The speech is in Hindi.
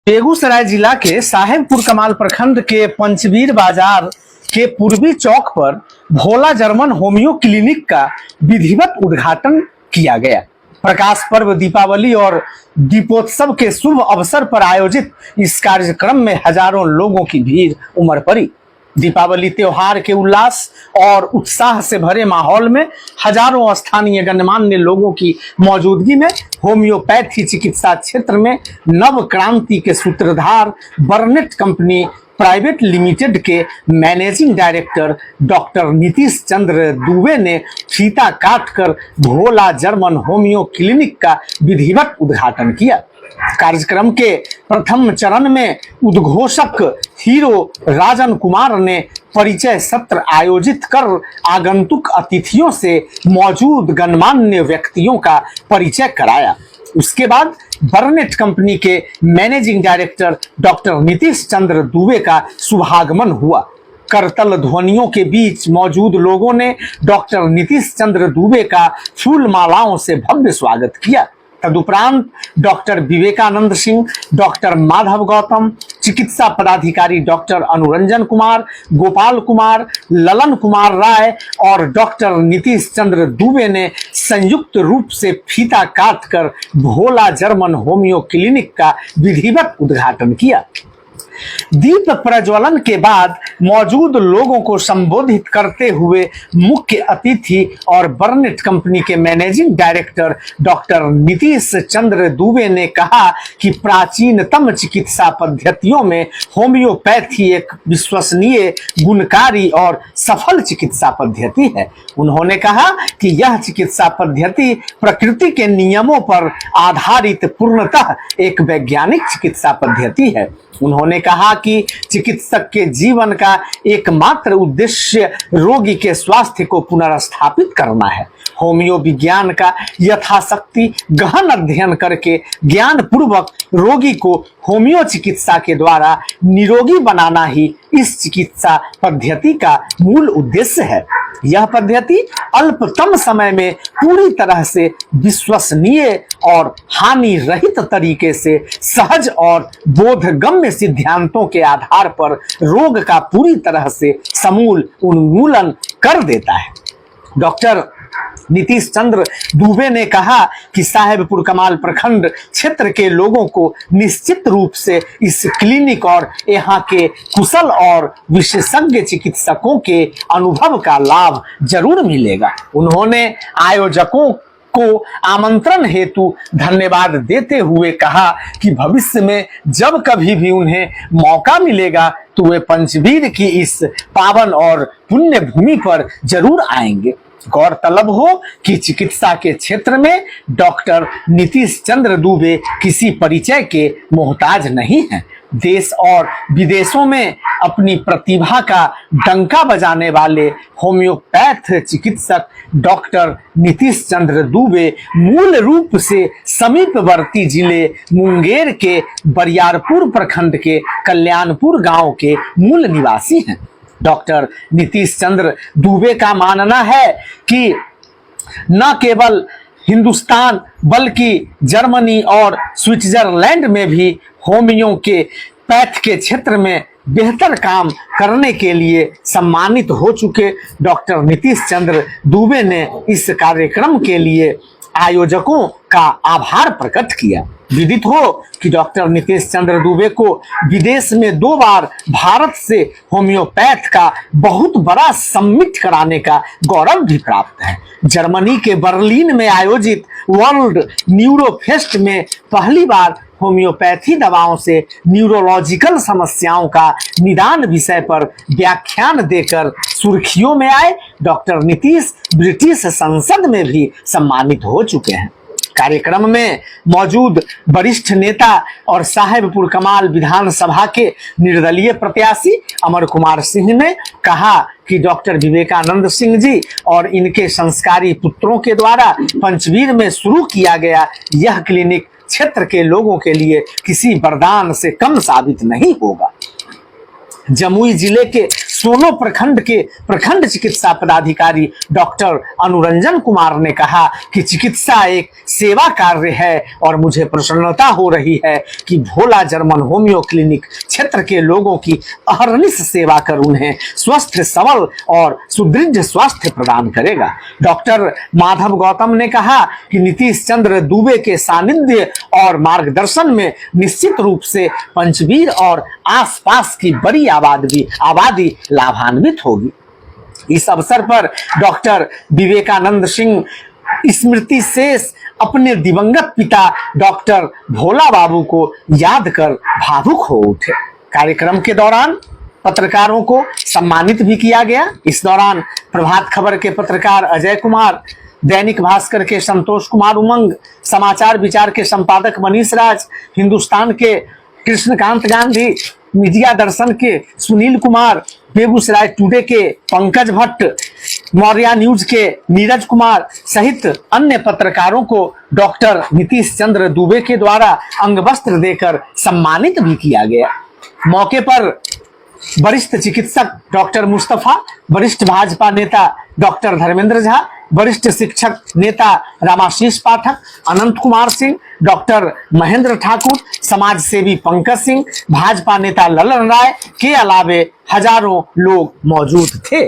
बेगूसराय जिला के साहेबपुर कमाल प्रखंड के पंचवीर बाजार के पूर्वी चौक पर भोला जर्मन होम्यो क्लिनिक का विधिवत उद्घाटन किया गया। प्रकाश पर्व, दीपावली और दीपोत्सव के शुभ अवसर पर आयोजित इस कार्यक्रम में हजारों लोगों की भीड़ उमड़ पड़ी। दीपावली त्योहार के उल्लास और उत्साह से भरे माहौल में हजारों स्थानीय गणमान्य लोगों की मौजूदगी में होम्योपैथी चिकित्सा क्षेत्र में नव क्रांति के सूत्रधार बर्नेट कंपनी प्राइवेट लिमिटेड के मैनेजिंग डायरेक्टर डॉक्टर नीतीश चंद्र दुबे ने फीता काटकर भोला जर्मन होम्यो क्लिनिक का विधिवत उद्घाटन किया। कार्यक्रम के प्रथम चरण में उद्घोषक हीरो राजन कुमार ने परिचय सत्र आयोजित कर आगंतुक अतिथियों से मौजूद गणमान्य व्यक्तियों का परिचय कराया। उसके बाद बर्नेट कंपनी के मैनेजिंग डायरेक्टर डॉक्टर नीतीश चंद्र दुबे का शुभागमन हुआ। करतल ध्वनियों के बीच मौजूद लोगों ने डॉक्टर नीतीश चंद्र दुबे का फूल मालाओं से भव्य स्वागत किया। तदुपरांत डॉक्टर विवेकानंद सिंह, डॉक्टर माधव गौतम, चिकित्सा पदाधिकारी डॉक्टर अनुरंजन कुमार, गोपाल कुमार, ललन कुमार राय और डॉक्टर नीतीश चंद्र दुबे ने संयुक्त रूप से फीता काटकर भोला जर्मन होम्यो क्लिनिक का विधिवत उद्घाटन किया। दीप प्रज्वलन के बाद मौजूद लोगों को संबोधित करते हुए मुख्य अतिथि और बर्नेट कंपनी के मैनेजिंग डायरेक्टर डॉक्टर नीतीश चंद्र दुबे ने कहा कि प्राचीनतम चिकित्सा पद्धतियों में होम्योपैथी एक विश्वसनीय, गुणकारी और सफल चिकित्सा पद्धति है। उन्होंने कहा कि यह चिकित्सा पद्धति प्रकृति के नियमों पर आधारित पूर्णतः एक वैज्ञानिक चिकित्सा पद्धति है। उन्होंने कहा कि चिकित्सक के जीवन का एकमात्र उद्देश्य रोगी के स्वास्थ्य को पुनर्स्थापित करना है। होम्यो विज्ञान का यथाशक्ति गहन अध्ययन करके ज्ञान पूर्वक रोगी को होम्यो चिकित्सा के द्वारा निरोगी बनाना ही इस चिकित्सा पद्धति का मूल उद्देश्य है। यह पद्धति अल्पतम समय में पूरी तरह से विश्वसनीय और हानि रहित तरीके से सहज और बोधगम्य सिद्धांतों के आधार पर रोग का पूरी तरह से समूल उन्मूलन कर देता है। डॉक्टर नीतीश चंद्र दुबे ने कहा कि साहेबपुर कमाल प्रखंड क्षेत्र के लोगों को निश्चित रूप से इस क्लिनिक और यहाँ के कुशल और विशेषज्ञ चिकित्सकों के अनुभव का लाभ जरूर मिलेगा। उन्होंने आयोजकों को आमंत्रण हेतु धन्यवाद देते हुए कहा कि भविष्य में जब कभी भी उन्हें मौका मिलेगा तो वे पंचवीर की इस पावन और पुण्य भूमि पर जरूर आएंगे। गौरतलब हो कि चिकित्सा के क्षेत्र में डॉक्टर नीतीश चंद्र दुबे किसी परिचय के मोहताज नहीं हैं। देश और विदेशों में अपनी प्रतिभा का डंका बजाने वाले होम्योपैथ चिकित्सक डॉक्टर नीतीश चंद्र दुबे मूल रूप से समीपवर्ती जिले मुंगेर के बरियारपुर प्रखंड के कल्याणपुर गांव के मूल निवासी हैं। डॉक्टर नीतीश चंद्र दुबे का मानना है कि न केवल हिंदुस्तान बल्कि जर्मनी और स्विट्जरलैंड में भी होम्यो के पैथ के क्षेत्र में बेहतर काम करने के लिए सम्मानित हो चुके डॉक्टर नीतीश चंद्र दुबे ने इस कार्यक्रम के लिए आयोजकों का आभार प्रकट किया। विदित हो कि डॉक्टर नीतीश चंद्र दुबे को विदेश में 2 बार भारत से होम्योपैथ का बहुत बड़ा समिट कराने का गौरव भी प्राप्त है। जर्मनी के बर्लिन में आयोजित वर्ल्ड न्यूरो फेस्ट में पहली बार होम्योपैथी दवाओं से न्यूरोलॉजिकल समस्याओं का निदान विषय पर व्याख्यान देकर सुर्खियों में आए डॉक्टर नीतीश ब्रिटिश संसद में भी सम्मानित हो चुके हैं। कार्यक्रम में मौजूद वरिष्ठ नेता और साहेबपुर कमाल विधानसभा के निर्दलीय प्रत्याशी अमर कुमार सिंह ने कहा कि डॉक्टर विवेकानंद सिंह जी और इनके संस्कारी पुत्रों के द्वारा पंचवीर में शुरू किया गया यह क्लिनिक क्षेत्र के लोगों के लिए किसी वरदान से कम साबित नहीं होगा। जमुई जिले के सोनो प्रखंड के प्रखंड चिकित्सा पदाधिकारी डॉक्टर अनुरंजन कुमार ने कहा कि चिकित्सा एक सेवा कार्य है और मुझे प्रसन्नता हो रही है कि भोला जर्मन होम्यो क्लिनिक क्षेत्र के लोगों की अहरनिश सेवा कर उन्हें स्वस्थ सबल और सुदृढ़ स्वास्थ्य प्रदान करेगा। डॉक्टर माधव गौतम ने कहा कि नीतीश चंद्र दुबे के सानिध्य और मार्गदर्शन में निश्चित रूप से पंचवीर और आसपास की बड़ी आबादी लाभान्वित होगी। इस अवसर पर डॉक्टर विवेकानंद सिंह स्मृति शेष अपने दिवंगत पिता डॉक्टर भोला बाबू को याद कर भावुक हो उठे। कार्यक्रम के दौरान पत्रकारों को सम्मानित भी किया गया। इस दौरान प्रभात खबर के पत्रकार अजय कुमार, दैनिक भास्कर के संतोष कुमार उमंग, समाचार विचार के संपादक मनीष राज, हिंदुस्तान के कृष्णकांत गांधी, मीडिया दर्शन के सुनील कुमार, बेगूसराय टुडे के पंकज भट्ट, मौर्या न्यूज के नीरज कुमार सहित अन्य पत्रकारों को डॉक्टर नीतीश चंद्र दुबे के द्वारा अंगवस्त्र देकर सम्मानित भी किया गया। मौके पर वरिष्ठ चिकित्सक डॉक्टर मुस्तफा, वरिष्ठ भाजपा नेता डॉक्टर धर्मेंद्र झा, वरिष्ठ शिक्षक नेता रामाशीष पाठक, अनंत कुमार सिंह, डॉक्टर महेंद्र ठाकुर, समाज सेवी पंकज सिंह, भाजपा नेता ललन राय के अलावे हजारों लोग मौजूद थे।